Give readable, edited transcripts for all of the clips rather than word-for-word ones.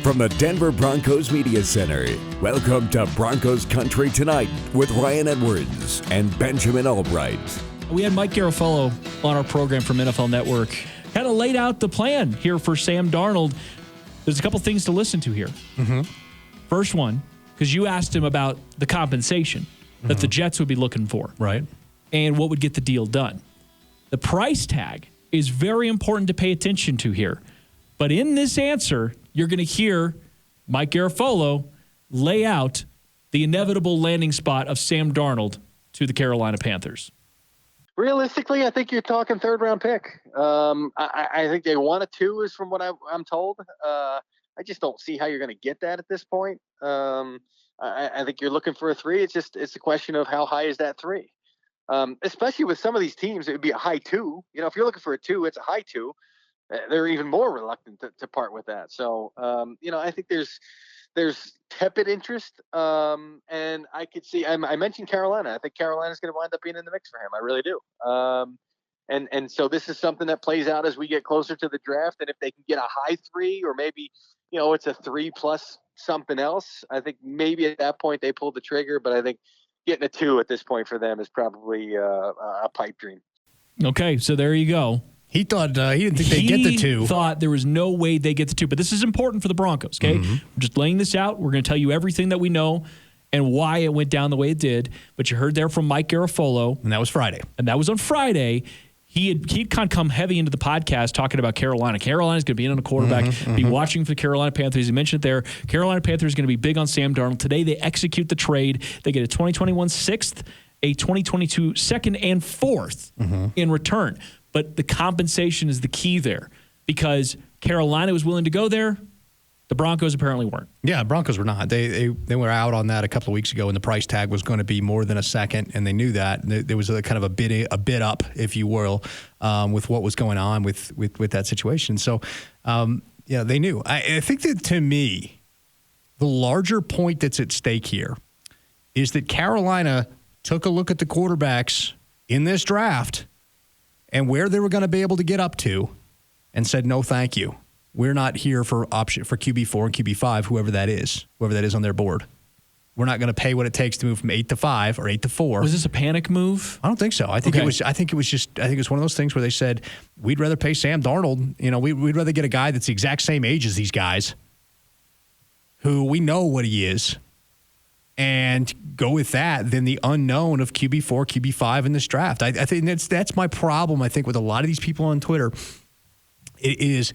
From the Denver Broncos Media Center, welcome to Broncos Country Tonight with Ryan Edwards and Benjamin Allbright. We had Mike Garafolo on our program from NFL Network. Kind of laid out the plan here for Sam Darnold. There's a couple things to listen to here. First one, because you asked him about the compensation that the Jets would be looking for. Right. And what would get the deal done. The price tag is very important to pay attention to here. But in this answer, you're going to hear Mike Garafolo lay out the inevitable landing spot of Sam Darnold to the Carolina Panthers. Realistically, I think you're talking third-round pick. I think they want a 2 is from what I'm told. I just don't see how you're going to get that at this point. I think you're looking for a 3. It's a question of how high is that 3. Especially with some of these teams, it would be a high 2. You know, if you're looking for a 2, it's a high 2. They're even more reluctant to part with that. So, I think there's tepid interest. And I could see, I mentioned Carolina. I think Carolina's going to wind up being in the mix for him. I really do. And so this is something that plays out as we get closer to the draft. And if they can get a high 3 or maybe, it's a 3 plus something else, I think maybe at that point they pull the trigger. But I think getting a 2 at this point for them is probably a pipe dream. Okay, so there you go. He thought he didn't think they'd get the 2. He thought there was no way they get the 2. But this is important for the Broncos, okay? We're just laying this out. We're going to tell you everything that we know and why it went down the way it did. But you heard there from Mike Garafolo. And that was Friday. And that was on Friday. He'd kind of come heavy into the podcast talking about Carolina. Carolina's going to be in on a quarterback, be watching for the Carolina Panthers. He mentioned it there. Carolina Panthers are going to be big on Sam Darnold. Today they execute the trade. They get a 2021 6th, a 2022 2nd, and 4th in return. But the compensation is the key there because Carolina was willing to go there. The Broncos apparently weren't. Yeah, Broncos were not. They were out on that a couple of weeks ago, and the price tag was going to be more than a 2nd, and they knew that. There was a kind of a bid up, if you will, with what was going on with that situation. So, they knew. I think that, to me, the larger point that's at stake here is that Carolina took a look at the quarterbacks in this draft and where they were going to be able to get up to and said, no, thank you. We're not here for QB4 and QB5, whoever that is on their board. We're not going to pay what it takes to move from 8 to 5 or 8 to 4. Was this a panic move? I don't think so. I think it was one of those things where they said, we'd rather pay Sam Darnold. We'd rather get a guy that's the exact same age as these guys who we know what he is and go with that than the unknown of QB4, QB5 in this draft. I think that's my problem, I think, with a lot of these people on Twitter. It is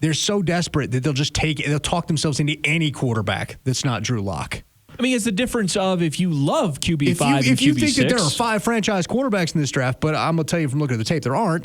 they're so desperate that they'll talk themselves into any quarterback that's not Drew Lock. I mean, it's the difference of if you love QB5 and QB6. If you think that there are 5 franchise quarterbacks in this draft, but I'm going to tell you from looking at the tape, there aren't.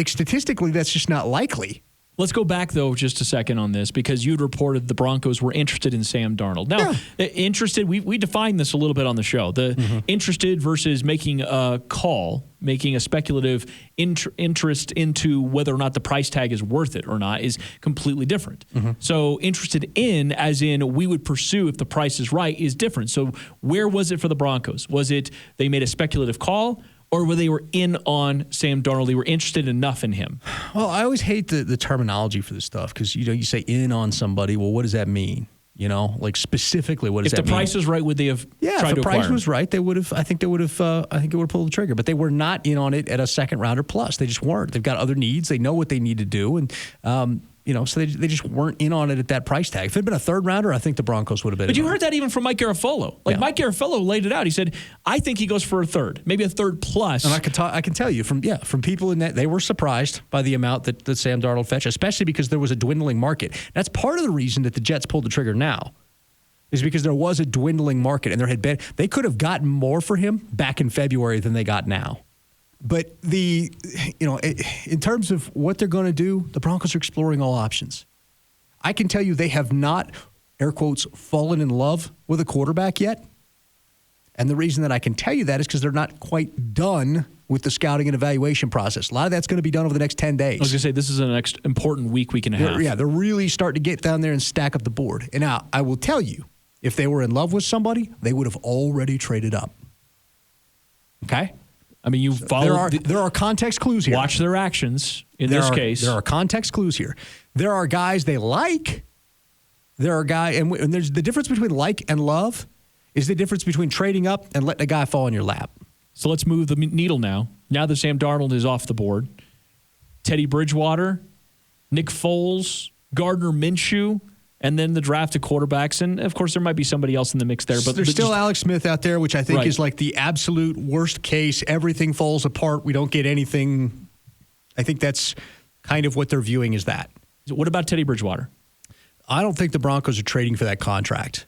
Statistically, that's just not likely. Let's go back, though, just a second on this because you'd reported the Broncos were interested in Sam Darnold. Now, interested, we defined this a little bit on the show. The interested versus making a call, making a speculative interest into whether or not the price tag is worth it or not is completely different. So interested in, as in we would pursue if the price is right, is different. So where was it for the Broncos? Was it they made a speculative call? Or were they in on Sam Darnold? They were interested enough in him. Well, I always hate the terminology for this stuff because you say in on somebody. Well, what does that mean? Specifically, what does that mean? If the price was right, would they have tried to acquire him? If the price was right, they would have. I think it would have pulled the trigger. But they were not in on it at a 2nd rounder plus. They just weren't. They've got other needs. They know what they need to do, and so they just weren't in on it at that price tag. If it had been a 3rd rounder, I think the Broncos would have been. But you heard that even from Mike Garafolo. Mike Garafolo laid it out. He said, "I think he goes for a 3rd, maybe a 3rd plus." And I can tell you from people in that they were surprised by the amount that Sam Darnold fetched, especially because there was a dwindling market. That's part of the reason that the Jets pulled the trigger now. Is because there was a dwindling market, and they could have gotten more for him back in February than they got now. But in terms of what they're going to do, the Broncos are exploring all options. I can tell you they have not, air quotes, fallen in love with a quarterback yet. And the reason that I can tell you that is because they're not quite done with the scouting and evaluation process. A lot of that's going to be done over the next 10 days. I was going to say, this is the next important week and a half. They're really starting to get down there and stack up the board. And now, I will tell you, if they were in love with somebody, they would have already traded up. Okay? I mean, you follow. There are context clues here. Watch their actions in this case. There are context clues here. There are guys they like. There are guys, and there's the difference between like and love is the difference between trading up and letting a guy fall in your lap. So let's move the needle now. Now that Sam Darnold is off the board, Teddy Bridgewater, Nick Foles, Gardner Minshew, and then the draft of quarterbacks. And, of course, there might be somebody else in the mix there. But there's still Alex Smith out there, which I think is like the absolute worst case. Everything falls apart. We don't get anything. I think that's kind of what they're viewing as that. What about Teddy Bridgewater? I don't think the Broncos are trading for that contract.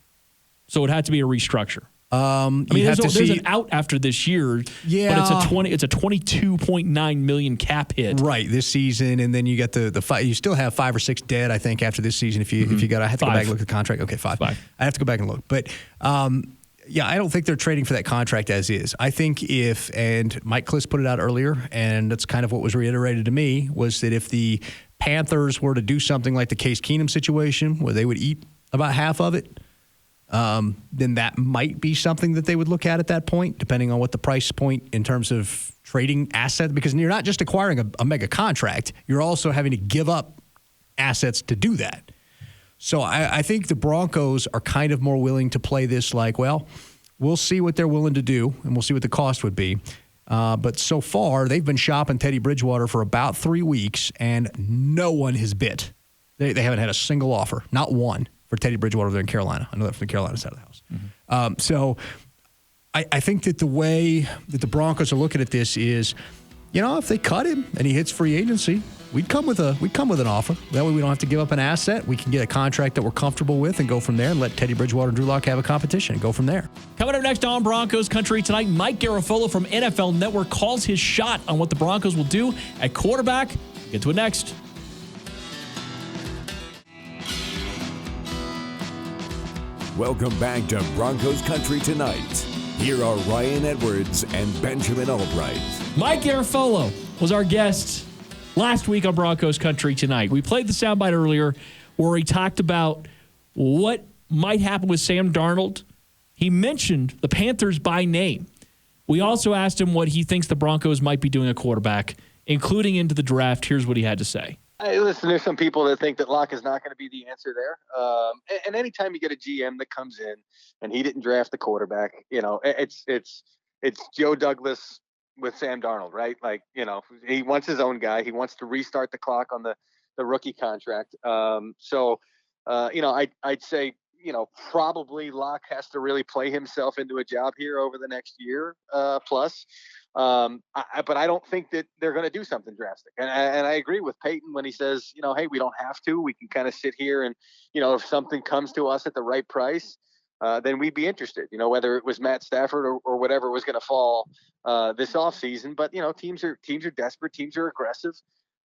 So it had to be a restructure. I mean, there's an out after this year, yeah, but it's a $22.9 million cap hit, right, this season, and then you get the five. You still have 5 or 6 dead, I think, after this season. If you got, I have to go back and look at the contract. Okay, five. I have to go back and look, but yeah, I don't think they're trading for that contract as is. I think and Mike Kliss put it out earlier, and that's kind of what was reiterated to me, was that if the Panthers were to do something like the Case Keenum situation, where they would eat about half of it, then that might be something that they would look at that point, depending on what the price point in terms of trading asset, because you're not just acquiring a mega contract, you're also having to give up assets to do that. So I think the Broncos are kind of more willing to play this like, well, we'll see what they're willing to do, and we'll see what the cost would be. But so far, they've been shopping Teddy Bridgewater for about 3 weeks, and no one has bit. They haven't had a single offer, not one, for Teddy Bridgewater there in Carolina. I know that from the Carolina side of the house. Mm-hmm. So I think that the way that the Broncos are looking at this is, if they cut him and he hits free agency, we'd come with an offer. That way we don't have to give up an asset. We can get a contract that we're comfortable with and go from there and let Teddy Bridgewater and Drew Lock have a competition and go from there. Coming up next on Broncos Country Tonight, Mike Garafolo from NFL Network calls his shot on what the Broncos will do at quarterback. Get to it next. Welcome back to Broncos Country Tonight. Here are Ryan Edwards and Benjamin Allbright. Mike Garafolo was our guest last week on Broncos Country Tonight. We played the soundbite earlier where he talked about what might happen with Sam Darnold. He mentioned the Panthers by name. We also asked him what he thinks the Broncos might be doing at quarterback, including into the draft. Here's what he had to say. Hey, listen, there's some people that think that Locke is not going to be the answer there. And anytime you get a GM that comes in and he didn't draft the quarterback, it's Joe Douglas with Sam Darnold, right? Like, he wants his own guy. He wants to restart the clock on the rookie contract. I'd say, probably Locke has to really play himself into a job here over the next year plus. But I don't think that they're going to do something drastic. And I agree with Peyton when he says, hey, we don't have to. We can kind of sit here and, if something comes to us at the right price, then we'd be interested, whether it was Matt Stafford or whatever was going to fall this offseason. But, teams are desperate. Teams are aggressive.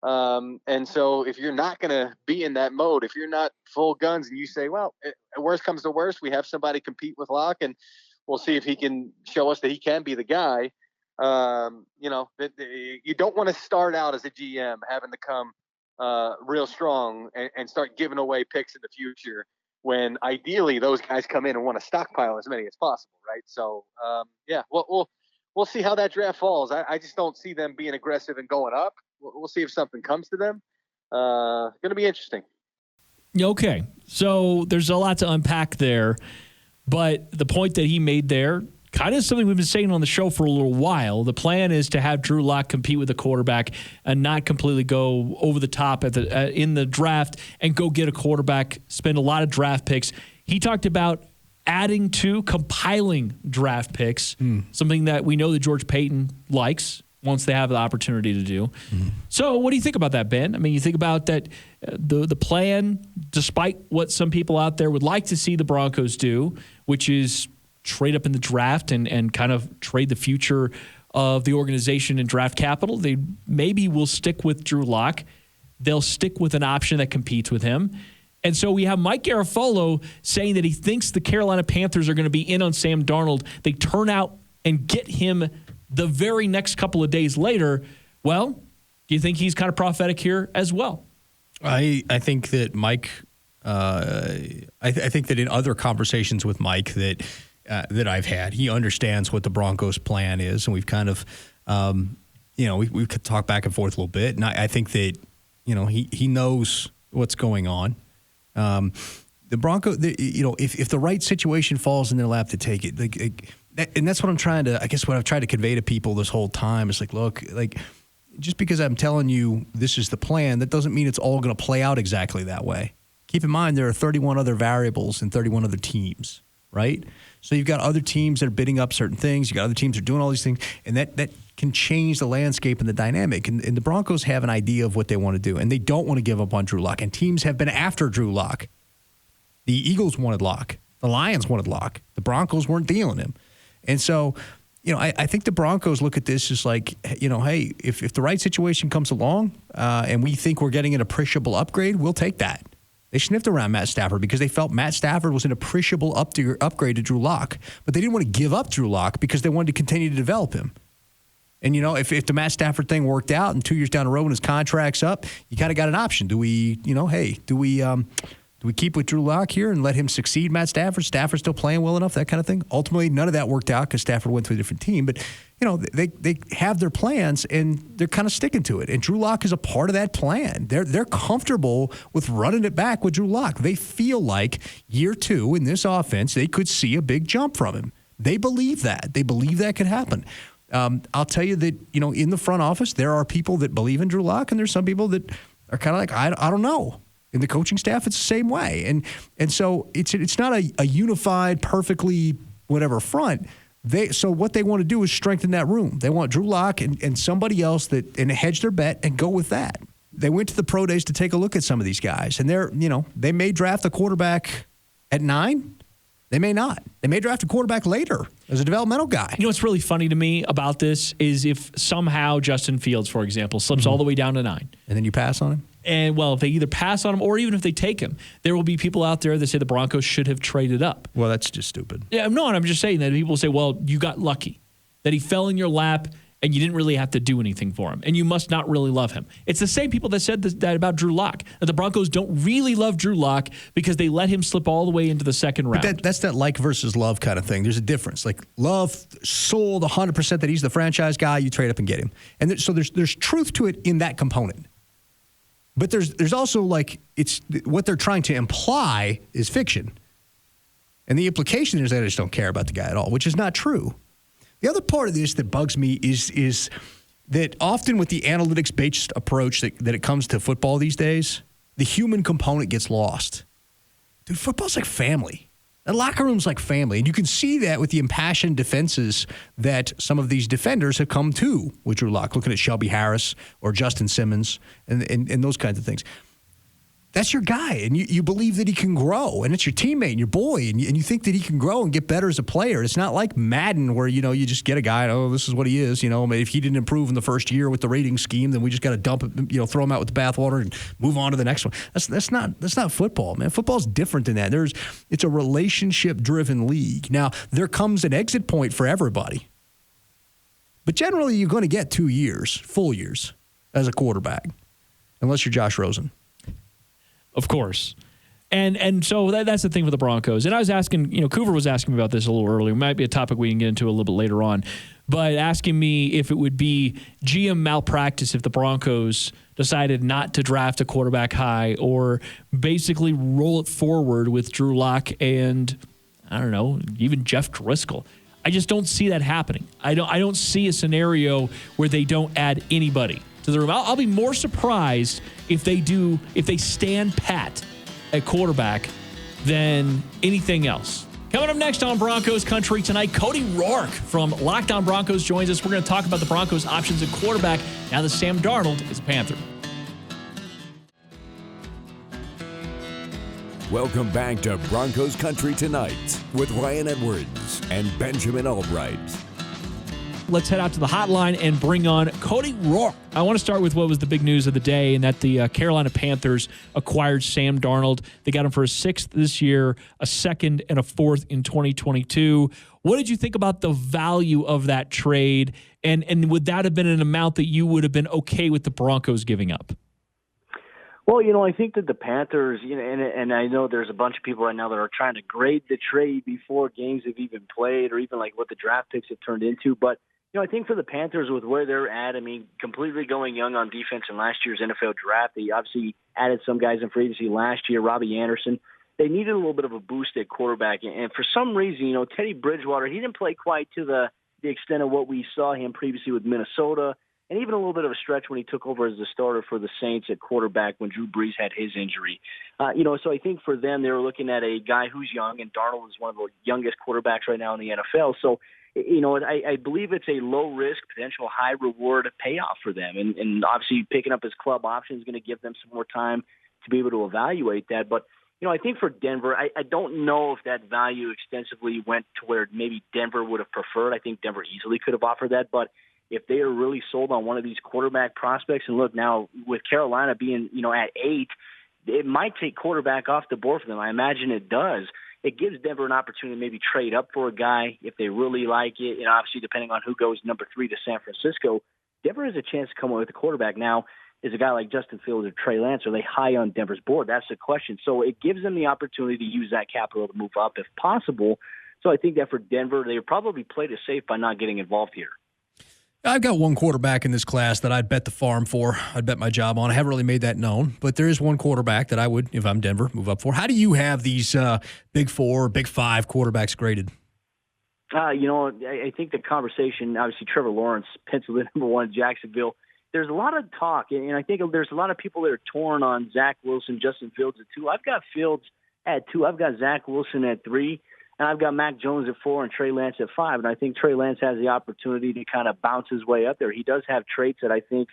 And so if you're not going to be in that mode, if you're not full guns and you say, well, worst comes to worst, we have somebody compete with Locke and we'll see if he can show us that he can be the guy. You don't want to start out as a GM having to come real strong and start giving away picks in the future when ideally those guys come in and want to stockpile as many as possible, right? So, we'll see how that draft falls. I just don't see them being aggressive and going up. We'll see if something comes to them. Going to be interesting. Okay, so there's a lot to unpack there, but the point that he made there, kind of something we've been saying on the show for a little while. The plan is to have Drew Lock compete with the quarterback and not completely go over the top in the draft and go get a quarterback, spend a lot of draft picks. He talked about compiling draft picks, something that we know that George Payton likes once they have the opportunity to do. Mm-hmm. So what do you think about that, Ben? I mean, you think about that the plan, despite what some people out there would like to see the Broncos do, which is trade up in the draft and kind of trade the future of the organization and draft capital. They maybe will stick with Drew Lock. They'll stick with an option that competes with him. And so we have Mike Garafolo saying that he thinks the Carolina Panthers are going to be in on Sam Darnold. They turn out and get him the very next couple of days later. Well, do you think he's kind of prophetic here as well? I think that Mike, I think that in other conversations with Mike that I've had, he understands what the Broncos' plan is, and we've kind of We could talk back and forth a little bit, and I think that, he knows what's going on. The Broncos, if the right situation falls in their lap to take it, and that's what I'm trying to, I guess what I've tried to convey to people this whole time is look, just because I'm telling you this is the plan, that doesn't mean it's all going to play out exactly that way. Keep in mind there are 31 other variables and 31 other teams, right? So you've got other teams that are bidding up certain things. You've got other teams that are doing all these things, and that can change the landscape and the dynamic. And the Broncos have an idea of what they want to do, and they don't want to give up on Drew Lock. And teams have been after Drew Lock. The Eagles wanted Lock. The Lions wanted Lock. The Broncos weren't dealing him. And so, I think the Broncos look at this as hey, if the right situation comes along and we think we're getting an appreciable upgrade, we'll take that. They sniffed around Matt Stafford because they felt Matt Stafford was an appreciable upgrade to Drew Lock, but they didn't want to give up Drew Lock because they wanted to continue to develop him. And, if the Matt Stafford thing worked out and 2 years down the road when his contract's up, you kind of got an option. Do we, do we keep with Drew Lock here and let him succeed Matt Stafford? Stafford's still playing well enough, that kind of thing. Ultimately, none of that worked out because Stafford went to a different team. But, they have their plans, and they're kind of sticking to it. And Drew Lock is a part of that plan. They're comfortable with running it back with Drew Lock. They feel like year 2 in this offense, they could see a big jump from him. They believe that. They believe that could happen. I'll tell you that, in the front office, there are people that believe in Drew Lock, and there's some people that are kind of I don't know. In the coaching staff, it's the same way. And so it's not a unified, perfectly whatever front. So what they want to do is strengthen that room. They want Drew Lock and somebody else and hedge their bet and go with that. They went to the pro days to take a look at some of these guys, and they may draft a quarterback at 9. They may not. They may draft a quarterback later as a developmental guy. What's really funny to me about this is if somehow Justin Fields, for example, slips all the way down to 9. And then you pass on him? And, if they either pass on him or even if they take him, there will be people out there that say the Broncos should have traded up. Well, that's just stupid. Yeah, no, and I'm just saying that people say, well, you got lucky, that he fell in your lap and you didn't really have to do anything for him, and you must not really love him. It's the same people that said that about Drew Lock, that the Broncos don't really love Drew Lock because they let him slip all the way into the second round. But that's that like versus love kind of thing. There's a difference. Love sold 100% that he's the franchise guy, you trade up and get him. And so there's truth to it in that component. But there's also it's what they're trying to imply is fiction. And the implication is that I just don't care about the guy at all, which is not true. The other part of this that bugs me is that often with the analytics-based approach that it comes to football these days, the human component gets lost. Dude, football's like family. The locker room's like family. And you can see that with the impassioned defenses that some of these defenders have come to with Drew Lock, looking at Shelby Harris or Justin Simmons and those kinds of things. That's your guy, and you believe that he can grow, and it's your teammate and your boy, and you think that he can grow and get better as a player. It's not like Madden where, you just get a guy, this is what he is. If he didn't improve in the first year with the rating scheme, then we just got to dump it, throw him out with the bathwater and move on to the next one. That's not football, man. Football's different than that. It's a relationship-driven league. Now, there comes an exit point for everybody. But generally, you're going to get 2 years, full years, as a quarterback, unless you're Josh Rosen. Of course. And so that's the thing with the Broncos. And I was asking, Coover was asking me about this a little earlier. It might be a topic we can get into a little bit later on. But asking me if it would be GM malpractice if the Broncos decided not to draft a quarterback high or basically roll it forward with Drew Lock and, I don't know, even Jeff Driscoll. I just don't see that happening. I don't see a scenario where they don't add anybody to the room. I'll be more surprised if they stand pat at quarterback than anything else. Coming up next on Broncos Country Tonight, Cody Roark from Locked On Broncos joins us. We're going to talk about the Broncos' options at quarterback now that Sam Darnold is a Panther. Welcome back to Broncos Country Tonight with Ryan Edwards and Benjamin Allbright. Let's head out to the hotline and bring on Cody Roark. I want to start with what was the big news of the day, and that the Carolina Panthers acquired Sam Darnold. They got him for a 6th this year, a 2nd, and a 4th in 2022. What did you think about the value of that trade, and would that have been an amount that you would have been okay with the Broncos giving up? Well, I think that the Panthers, and I know there's a bunch of people right now that are trying to grade the trade before games have even played or even like what the draft picks have turned into. But, I think for the Panthers with where they're at, I mean, completely going young on defense in last year's NFL draft, they obviously added some guys in free agency last year, Robbie Anderson. They needed a little bit of a boost at quarterback. And for some reason, Teddy Bridgewater, he didn't play quite to the extent of what we saw him previously with Minnesota, and even a little bit of a stretch when he took over as the starter for the Saints at quarterback when Drew Brees had his injury. So I think for them, they were looking at a guy who's young, and Darnold is one of the youngest quarterbacks right now in the NFL. So, I believe it's a low-risk, potential high-reward payoff for them. And obviously picking up his club option is going to give them some more time to be able to evaluate that. But, I think for Denver, I don't know if that value extensively went to where maybe Denver would have preferred. I think Denver easily could have offered that. But if they are really sold on one of these quarterback prospects, and look, now with Carolina being, at 8, it might take quarterback off the board for them. I imagine it does. It gives Denver an opportunity to maybe trade up for a guy if they really like it. And obviously, depending on who goes number 3 to San Francisco, Denver has a chance to come away with a quarterback. Now, is a guy like Justin Fields or Trey Lance, are they high on Denver's board? That's the question. So it gives them the opportunity to use that capital to move up if possible. So I think that for Denver, they probably played it safe by not getting involved here. I've got one quarterback in this class that I'd bet the farm for. I'd bet my job on. I haven't really made that known, but there is one quarterback that I would, if I'm Denver, move up for. How do you have these Big 4, Big 5 quarterbacks graded? I think the conversation, obviously Trevor Lawrence, penciled in number 1 in Jacksonville. There's a lot of talk, and I think there's a lot of people that are torn on Zach Wilson, Justin Fields at 2. I've got Fields at 2. I've got Zach Wilson at 3. And I've got Mac Jones at 4 and Trey Lance at 5. And I think Trey Lance has the opportunity to kind of bounce his way up there. He does have traits that I think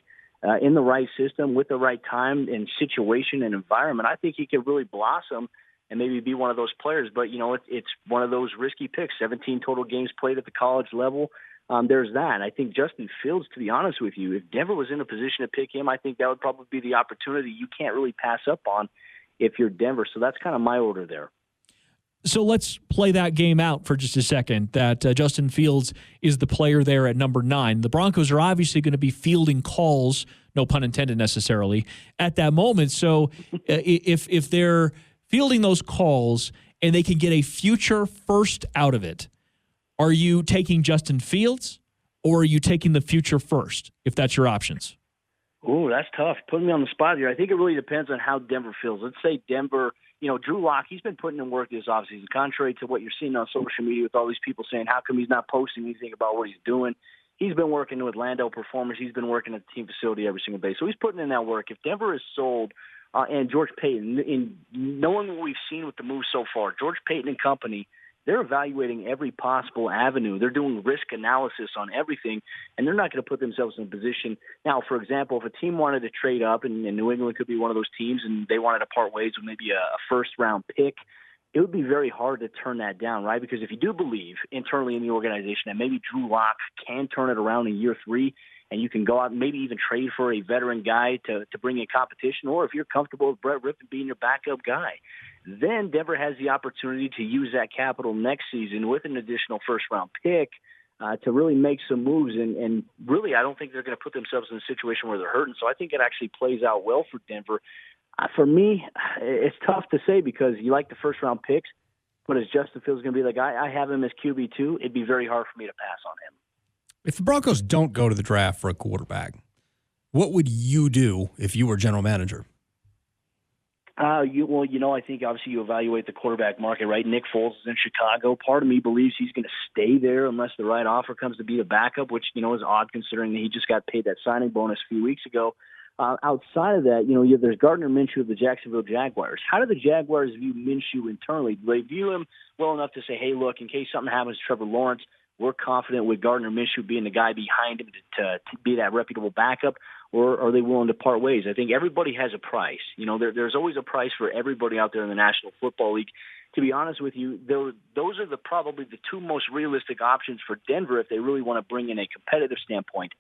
in the right system, with the right time and situation and environment, I think he could really blossom and maybe be one of those players. But, it's one of those risky picks, 17 total games played at the college level. There's that. I think Justin Fields, to be honest with you, if Denver was in a position to pick him, I think that would probably be the opportunity you can't really pass up on if you're Denver. So that's kind of my order there. So let's play that game out for just a second, that Justin Fields is the player there at number 9. The Broncos are obviously going to be fielding calls, no pun intended necessarily, at that moment. So if they're fielding those calls and they can get a future first out of it, are you taking Justin Fields or are you taking the future first, if that's your options? Ooh, that's tough. Putting me on the spot here. I think it really depends on how Denver feels. Let's say Denver, Drew Lock, he's been putting in work this offseason, contrary to what you're seeing on social media with all these people saying, how come he's not posting anything about what he's doing? He's been working with Lando Performers. He's been working at the team facility every single day. So he's putting in that work. If Denver is sold, and George Payton, in knowing what we've seen with the move so far, George Payton and company, they're evaluating every possible avenue. They're doing risk analysis on everything, and they're not going to put themselves in a position. Now, for example, if a team wanted to trade up, and New England could be one of those teams, and they wanted to part ways with maybe a first-round pick, it would be very hard to turn that down, right? Because if you do believe internally in the organization that maybe Drew Lock can turn it around in year 3, and you can go out and maybe even trade for a veteran guy to bring in competition, or if you're comfortable with Brett Rippon being your backup guy, then Denver has the opportunity to use that capital next season with an additional first-round pick to really make some moves. And really, I don't think they're going to put themselves in a situation where they're hurting. So I think it actually plays out well for Denver. For me, it's tough to say because you like the first-round picks, but is Justin Fields going to be the guy? I have him as QB2. It'd be very hard for me to pass on him. If the Broncos don't go to the draft for a quarterback, what would you do if you were general manager? I think obviously you evaluate the quarterback market, right? Nick Foles is in Chicago. Part of me believes he's going to stay there unless the right offer comes to be a backup, which, is odd considering that he just got paid that signing bonus a few weeks ago. Outside of that, there's Gardner Minshew of the Jacksonville Jaguars. How do the Jaguars view Minshew internally? Do they view him well enough to say, hey, look, in case something happens to Trevor Lawrence, we're confident with Gardner Minshew being the guy behind him to be that reputable backup, or are they willing to part ways? I think everybody has a price. There's always a price for everybody out there in the National Football League. To be honest with you, those are probably the 2 most realistic options for Denver if they really want to bring in a competitive standpoint.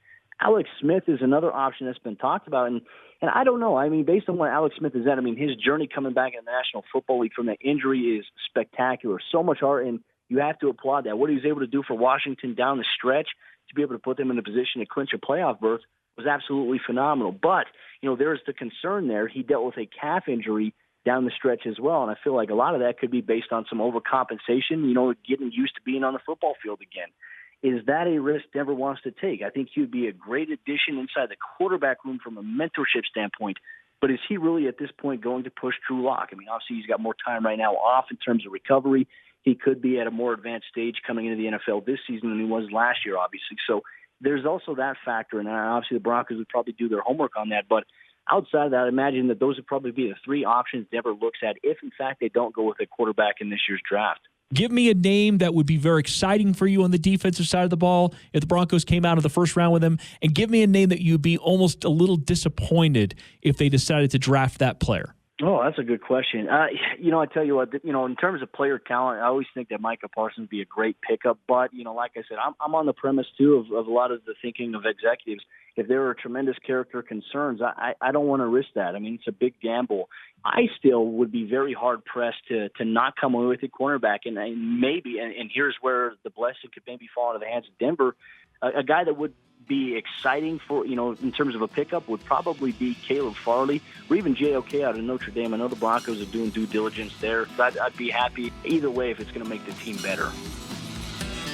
Alex Smith is another option that's been talked about, and I don't know. I mean, based on what Alex Smith is at, his journey coming back in the National Football League from that injury is spectacular. So much art, and you have to applaud that. What he was able to do for Washington down the stretch to be able to put them in a position to clinch a playoff berth was absolutely phenomenal. But, there's the concern there. He dealt with a calf injury down the stretch as well, and I feel like a lot of that could be based on some overcompensation, getting used to being on the football field again. Is that a risk Denver wants to take? I think he would be a great addition inside the quarterback room from a mentorship standpoint. But is he really at this point going to push Drew Lock? I mean, obviously he's got more time right now off in terms of recovery. He could be at a more advanced stage coming into the NFL this season than he was last year, obviously. So there's also that factor, and obviously the Broncos would probably do their homework on that. But outside of that, I imagine that those would probably be the three options Denver looks at if, in fact, they don't go with a quarterback in this year's draft. Give me a name that would be very exciting for you on the defensive side of the ball if the Broncos came out of the first round with him, and give me a name that you'd be almost a little disappointed if they decided to draft that player. Oh, that's a good question. I tell you what, in terms of player talent, I always think that Micah Parsons would be a great pickup. But, like I said, I'm on the premise, too, of a lot of the thinking of executives. If there are tremendous character concerns, I don't want to risk that. I mean, it's a big gamble. I still would be very hard-pressed to not come away with a cornerback. And maybe, and here's where the blessing could maybe fall into the hands of Denver, a guy that would be exciting for, in terms of a pickup would probably be Caleb Farley or even JOK out of Notre Dame. I know the Broncos are doing due diligence there. I'd be happy either way if it's going to make the team better.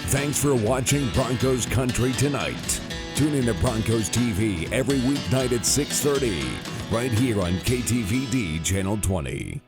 Thanks for watching Broncos Country Tonight. Tune in to Broncos TV every weeknight at 6:30, right here on KTVD Channel 20.